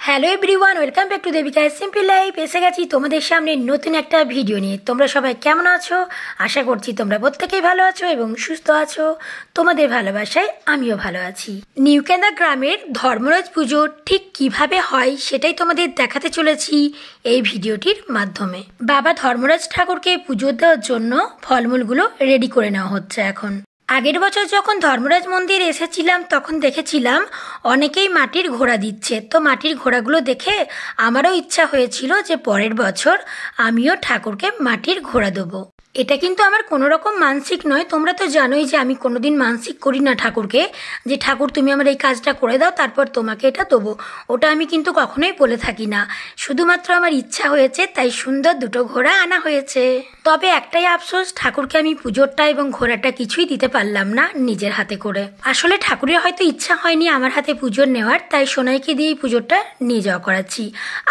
Hello everyone, welcome back to Debika simple life. এসে গেছি তোমাদের সামনে নতুন একটা ভিডিও নিয়ে। তোমরা সবাই কেমন আছো? আশা করছি তোমরা প্রত্যেকেই ভালো আছো এবং সুস্থ আছো। তোমাদের ভালোবাসায় আমিও ভালো আছি। নিউকেন্দা গ্রামের ধর্মরাজ পুজো ঠিক কিভাবে হয় সেটাই তোমাদের দেখাতে চলেছি এই ভিডিওটির মাধ্যমে। বাবা ধর্মরাজ ঠাকুরকে পুজো দেওয়ার জন্য ফলমূলগুলো রেডি করে নেওয়া হচ্ছে এখন। আগের বছর যখন ধর্মরাজ মন্দির এসেছিলাম তখন দেখেছিলাম অনেকেই মাটির ঘোড়া দিচ্ছে। তো মাটির ঘোড়াগুলো দেখে আমারও ইচ্ছা হয়েছিল যে পরের বছর আমিও ঠাকুরকে মাটির ঘোড়া দেবো। এটা কিন্তু আমার কোনো রকম মানসিক নয়। তোমরা তো জানোই যে আমি কোনোদিন মানসিক করি না ঠাকুরকে, যে ঠাকুর তুমি আমার এই কাজটা করে দাও তারপর তোমাকে এটা দেবো। ওটা আমি কিন্তু কখনোই বলে থাকি না। শুধুমাত্র আমার ইচ্ছা হয়েছে তাই সুন্দর দুটো ঘোড়া আনা হয়েছে। তবে একটাই আফসোস, ঠাকুরকে আমি পুজোরটা এবং ঘোড়াটা কিছুই দিতে পারলাম না নিজের হাতে করে। আসলে ঠাকুরের হয়তো ইচ্ছা হয়নি আমার হাতে পুজোর নেওয়ার, তাই সোনাইকে দিয়েই পুজোটা নিয়ে যাওয়া করাচ্ছি।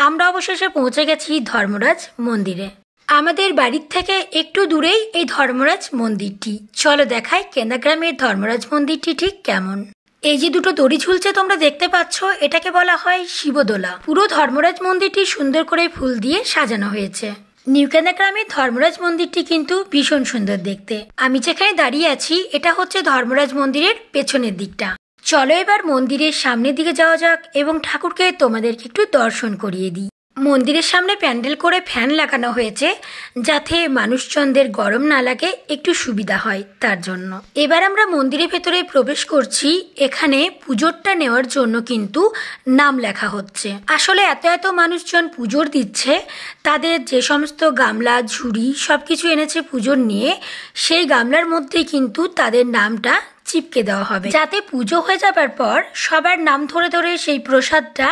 আমরা অবশেষে পৌঁছে গেছি ধর্মরাজ মন্দিরে। আমাদের বাড়ির থেকে একটু দূরেই এই ধর্মরাজ মন্দিরটি। চলো দেখাই কেন্দাগ্রামের ধর্মরাজ মন্দিরটি ঠিক কেমন। এই যে দুটো দড়ি ঝুলছে তোমরা দেখতে পাচ্ছ, এটাকে বলা হয় শিবদোলা। পুরো ধর্মরাজ মন্দিরটি সুন্দর করে ফুল দিয়ে সাজানো হয়েছে। নিউকেন্দা গ্রামের ধর্মরাজ মন্দিরটি কিন্তু ভীষণ সুন্দর দেখতে। আমি যেখানে দাঁড়িয়ে আছি এটা হচ্ছে ধর্মরাজ মন্দিরের পেছনের দিকটা। চলো এবার মন্দিরের সামনের দিকে যাওয়া যাক এবং ঠাকুরকে তোমাদেরকে একটু দর্শন করিয়ে দিই। মন্দিরের সামনে প্যান্ডেল করে ফ্যান লাগানো হয়েছে যাতে মানুষজনদের গরম না লাগে, একটু সুবিধা হয় তার জন্য। এবার আমরা মন্দিরের ভেতরে প্রবেশ করছি। এখানে পুজোরটা নেওয়ার জন্য কিন্তু নাম লেখা হচ্ছে। আসলে এত এত মানুষজন পুজোর দিচ্ছে, তাদের যে সমস্ত গামলা ঝুড়ি সবকিছু এনেছে পুজোর নিয়ে, সেই গামলার মধ্যে কিন্তু তাদের নামটা চিপকে দেওয়া হবে, যাতে পুজো হয়ে যাবার পর সবার নাম ধরে ধরে সেই প্রসাদটা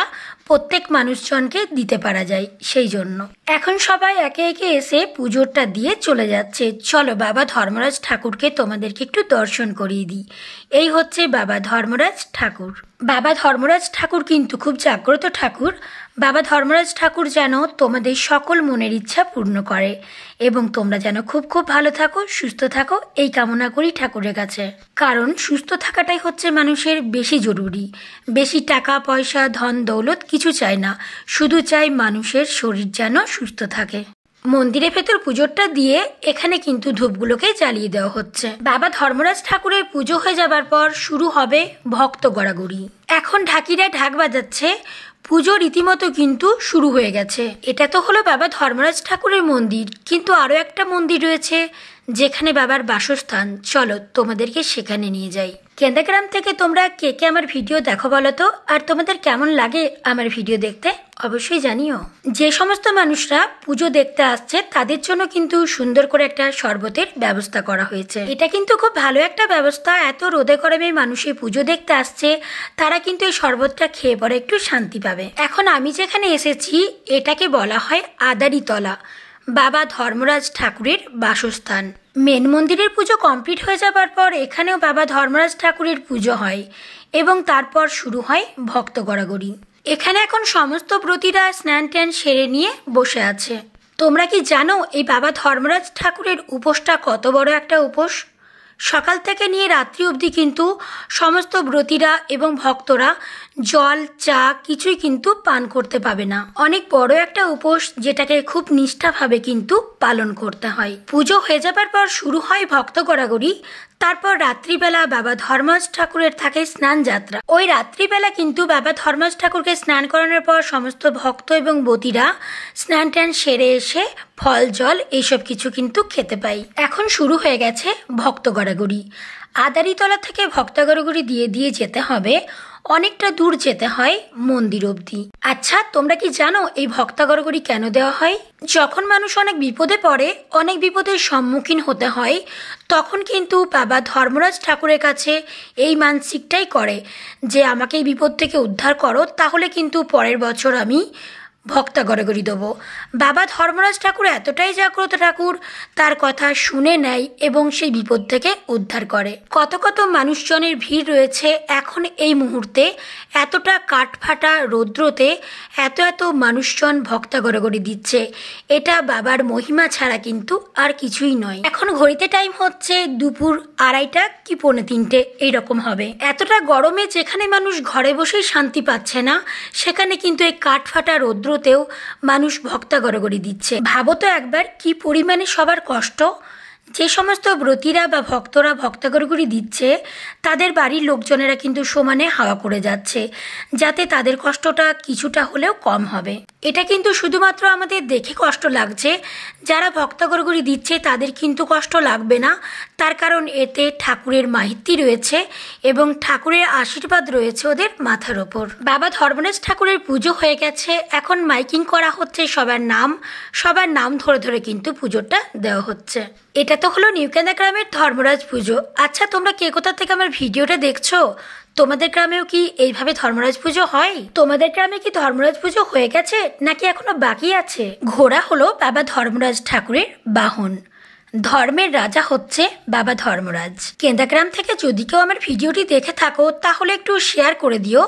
প্রত্যেক মানুষজনকে দিতে পারা যায়। সেই জন্য এখন সবাই একে একে এসে পুজোরটা দিয়ে চলে যাচ্ছে। চলো বাবা ধর্মরাজ ঠাকুরকে তোমাদেরকে একটু দর্শন করিয়ে দিই। এই হচ্ছে বাবা ধর্মরাজ ঠাকুর। বাবা ধর্মরাজ ঠাকুর কিন্তু খুব জাগ্রত ঠাকুর। বাবা ধর্মরাজ ঠাকুর যেন তোমাদের সকল মনের ইচ্ছা পূর্ণ করে এবং তোমরা যেন খুব খুব ভালো থাকো, সুস্থ থাকো, এই কামনা করি ঠাকুরের কাছে। কারণ সুস্থ থাকাটাই হচ্ছে মানুষের বেশি জরুরি। বেশি টাকা পয়সা ধন দৌলত কিছু চাই না, শুধু চাই মানুষের শরীর যেন সুস্থ থাকে। মন্দিরের ভেতর পুজোরটা দিয়ে এখানে কিন্তু ধূপগুলোকে জ্বালিয়ে দেওয়া হচ্ছে। বাবা ধর্মরাজ ঠাকুরের পুজো হয়ে যাবার পর শুরু হবে ভক্ত গড়াগড়ি। এখন ঢাকিরা ঢাক বাজাচ্ছে। পুজো রীতিমতো কিন্তু শুরু হয়ে গেছে। এটা তো হলো বাবা ধর্মরাজ ঠাকুরের মন্দির, কিন্তু আরো একটা মন্দির রয়েছে যেখানে বাবার বাসস্থান। চলো তোমাদেরকে সেখানে নিয়ে যাই। কেন্দাগ্রাম থেকে তোমরা কে কে আমার ভিডিও দেখো বলো তো, আর তোমাদের কেমন লাগে আমার ভিডিও দেখতে অবশ্যই জানিও। যে সমস্ত মানুষরা পুজো দেখতে আসছে তাদের জন্য কিন্তু সুন্দর করে একটা শরবতের ব্যবস্থা করা হয়েছে। এটা কিন্তু খুব ভালো একটা ব্যবস্থা। এত রোদে গরমে মানুষের পুজো দেখতে আসছে, তারা কিন্তু এই শরবতটা খেয়ে পরে একটু শান্তি পাবে। এখন আমি যেখানে এসেছি এটাকে বলা হয় আদারিতলা, বাবা ধর্মরাজ ঠাকুরের বাসস্থান। মেন মন্দিরের পুজো কমপ্লিট হয়ে যাবার পর এখানেও বাবা ধর্মরাজ ঠাকুরের পুজো হয় এবং তারপর শুরু হয় ভক্ত গড়াগড়ি। এখানে এখন সমস্ত ব্রতীরা স্নান টান সেরে নিয়ে বসে আছে। তোমরা কি জানো এই বাবা ধর্মরাজ ঠাকুরের উপোসটা কত বড় একটা উপোস? সকাল থেকে নিয়ে রাত্রি অবধি কিন্তু সমস্ত ব্রতীরা এবং ভক্তরা জল চা কিছুই কিন্তু পান করতে পাবে না। অনেক বড় একটা উপোস, যেটাকে খুব নিষ্ঠাভাবে কিন্তু পালন করতে হয়। পুজো হয়ে যাবার পর শুরু হয় ভক্ত গড়াগড়ি। তারপর রাত্রিবেলা বাবা ধর্মরাজ ঠাকুরের থাকে স্নান যাত্রা। ওই রাত্রিবেলা কিন্তু বাবা ধর্মরাজ ঠাকুরকে স্নান করানোর পর সমস্ত ভক্ত এবং বতীরা স্নান টান সেরে এসে ফল জল এইসব কিছু কিন্তু খেতে পাই। এখন শুরু হয়ে গেছে ভক্ত গড়াগড়ি। আদারিতলা থেকে ভক্ত গড়াগড়ি দিয়ে দিয়ে যেতে হবে, অনেকটা দূর যেতে হয় মন্দির অবধি। আচ্ছা তোমরা কি জানো এই ভক্ত গড়াগড়ি কেন দেওয়া হয়? যখন মানুষ অনেক বিপদে পড়ে, অনেক বিপদের সম্মুখীন হতে হয়, তখন কিন্তু বাবা ধর্মরাজ ঠাকুরের কাছে এই মানসিকটাই করে যে আমাকে এই বিপদ থেকে উদ্ধার করো, তাহলে কিন্তু পরের বছর আমি ভক্তা গড়াগড়ি দেবো। বাবা ধর্মরাজ ঠাকুর এতটাই জাগ্রত ঠাকুর, তার কথা শুনে নেয় এবং সেই বিপদ থেকে উদ্ধার করে। কত কত মানুষজনের ভিড় রয়েছে এখন এই মুহূর্তে, এতটা কাঠফাটা রৌদ্রতে এত এত মানুষজন ভক্তা গড়াগড়ি দিচ্ছে। এটা বাবার মহিমা ছাড়া কিন্তু আর কিছুই নয়। এখন ঘড়িতে টাইম হচ্ছে দুপুর 2:30 কি 2:45 এইরকম হবে। এতটা গরমে যেখানে মানুষ ঘরে বসেই শান্তি পাচ্ছে না, সেখানে কিন্তু এই কাঠফাটা রৌদ্রতেও মানুষ ভক্তা গড়াগড়ি দিচ্ছে। ভাবো তো একবার কি পরিমাণে সবার কষ্ট। যে সমস্ত ব্রতীরা বা ভক্তরা ভক্তা গড়াগড়ি দিচ্ছে, তাদের বাড়ির লোকজনেরা কিন্তু সমানে হাওয়া করে যাচ্ছে, যাতে তাদের কষ্টটা কিছুটা হলেও কম হবে। এটা কিন্তু শুধুমাত্র আমাদের দেখে কষ্ট লাগছে, যারা ভক্তা গড়াগড়ি দিচ্ছে তাদের কিন্তু কষ্ট লাগবে না। তার কারণ এতে ঠাকুরের মাহিত্য রয়েছে এবং ঠাকুরের আশীর্বাদ রয়েছে ওদের মাথার ওপর। বাবা ধর্মরাজ ঠাকুরের পুজো হয়ে গেছে, এখন মাইকিং করা হচ্ছে সবার নাম ধরে ধরে কিন্তু পুজোটা দেওয়া হচ্ছে। এটা তো হলো নিউকেন্দা গ্রামের ধর্মরাজ পুজো। আচ্ছা, তোমরা কে কোথা থেকে আমার ভিডিওটা দেখছো? তোমাদের গ্রামেও কি এইভাবে ধর্মরাজ পুজো হয়? তোমাদের গ্রামে কি ধর্মরাজ পুজো হয়ে গেছে নাকি এখনো বাকি আছে? ঘোড়া হলো বাবা ধর্মরাজ ঠাকুরের বাহন। ধর্মের রাজা হচ্ছে বাবা ধর্মরাজ। কেন্দাগ্রাম থেকে যদি কেউ আমার ভিডিওটি দেখে থাকো, তাহলে একটু শেয়ার করে দিও,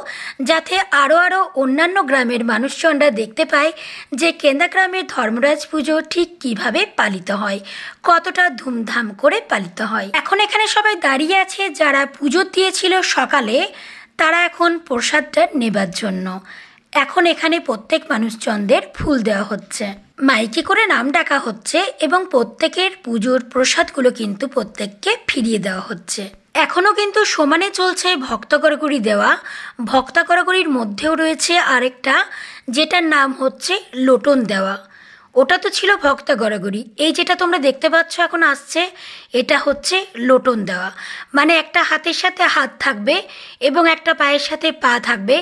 যাতে আরও অন্যান্য গ্রামের মানুষজনরা দেখতে পায় যে কেন্দাগ্রামের ধর্মরাজ পুজো ঠিক কিভাবে পালিত হয়, কতটা ধুমধাম করে পালিত হয়। এখন এখানে সবাই দাঁড়িয়ে আছে, যারা পুজো দিয়েছিল সকালে, তারা এখন প্রসাদটা নেবার জন্য। এখন এখানে প্রত্যেক মানুষজনদের ফুল দেওয়া হচ্ছে, মাইকে করে নাম ডাকা হচ্ছে এবং প্রত্যেকের পুজোর প্রসাদগুলো কিন্তু প্রত্যেককে ফিরিয়ে দেওয়া হচ্ছে। এখনও কিন্তু সমানে চলছে ভক্তা গড়াগড়ি দেওয়া। ভক্তা গড়াগড়ির মধ্যেও রয়েছে আরেকটা, যেটার নাম হচ্ছে লোটন দেওয়া। ওটা তো ছিল ভক্তা গড়াগড়ি, এই যেটা তোমরা দেখতে পাচ্ছ এখন আসছে, এটা হচ্ছে লোটন দেওয়া। মানে একটা হাতের সাথে হাত থাকবে এবং একটা পায়ের সাথে পা থাকবে,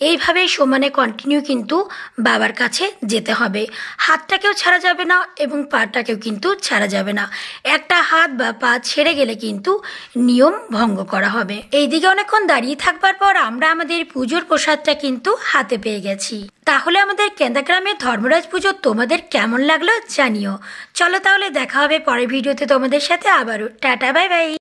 এইভাবেই সমানে কন্টিনিউ কিন্তু বাবার কাছে যেতে হবে। হাতটাকেও ছাড়া যাবে না এবং পাটাকেও কিন্তু ছাড়া যাবে না। একটা হাত বা পা ছেড়ে গেলে কিন্তু নিয়ম ভঙ্গ করা হবে। এইদিকে অনেকক্ষণ দাঁড়িয়ে থাকবার পর আমরা আমাদের পুজোর প্রসাদটা কিন্তু হাতে পেয়ে গেছি। তাহলে আমাদের কেন্দাগ্রামের ধর্মরাজ পুজো তোমাদের কেমন লাগলো জানিও। চলো তাহলে দেখা হবে পরের ভিডিওতে তোমাদের সাথে আবারও। Tata, bye bye.